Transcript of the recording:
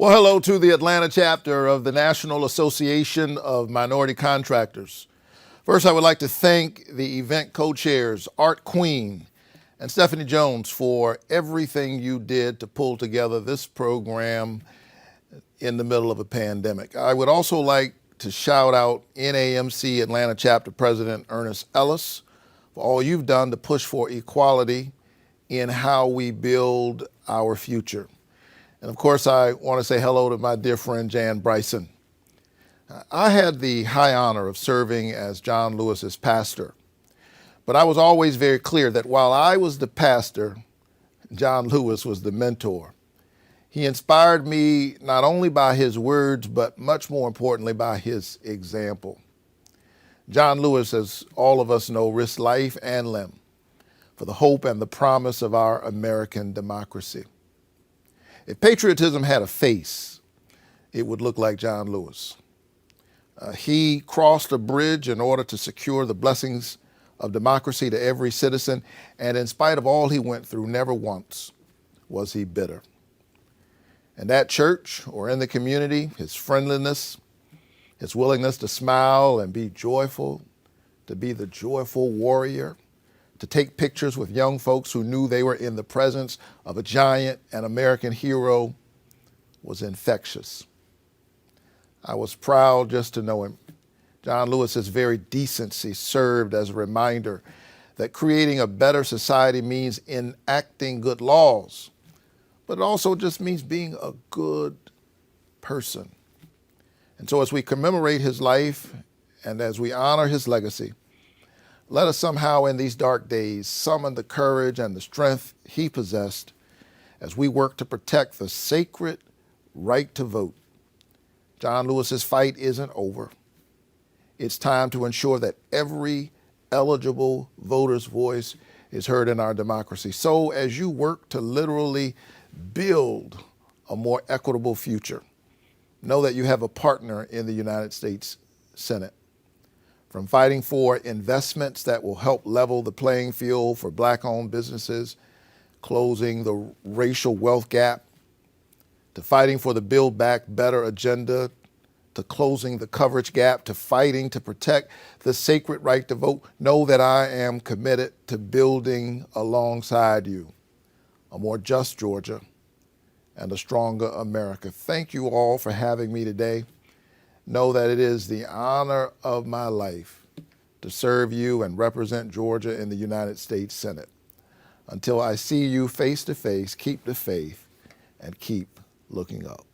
Well, hello to the Atlanta chapter of the National Association of Minority Contractors. First, I would like to thank the event co-chairs, Art Queen and Stephanie Jones, for everything you did to pull together this program in the middle of a pandemic. I would also like to shout out NAMC Atlanta chapter president Ernest Ellis for all you've done to push for equality in how we build our future. And of course, I want to say hello to my dear friend, Jan Bryson. I had the high honor of serving as John Lewis's pastor, but I was always very clear that while I was the pastor, John Lewis was the mentor. He inspired me not only by his words, but much more importantly, by his example. John Lewis, as all of us know, risked life and limb for the hope and the promise of our American democracy. If patriotism had a face, it would look like John Lewis. He crossed a bridge in order to secure the blessings of democracy to every citizen, and in spite of all he went through, never once was he bitter. And at church or in the community, his friendliness, his willingness to smile and be joyful, to be the joyful warrior, to take pictures with young folks who knew they were in the presence of a giant and American hero was infectious. I was proud just to know him. John Lewis's very decency served as a reminder that creating a better society means enacting good laws, but it also just means being a good person. And so as we commemorate his life and as we honor his legacy, let us somehow in these dark days summon the courage and the strength he possessed as we work to protect the sacred right to vote. John Lewis's fight isn't over. It's time to ensure that every eligible voter's voice is heard in our democracy. So as you work to literally build a more equitable future, know that you have a partner in the United States Senate. From fighting for investments that will help level the playing field for Black-owned businesses, closing the racial wealth gap, to fighting for the Build Back Better agenda, to closing the coverage gap, to fighting to protect the sacred right to vote, know that I am committed to building alongside you a more just Georgia and a stronger America. Thank you all for having me today. Know that it is the honor of my life to serve you and represent Georgia in the United States Senate. Until I see you face to face, keep the faith and keep looking up.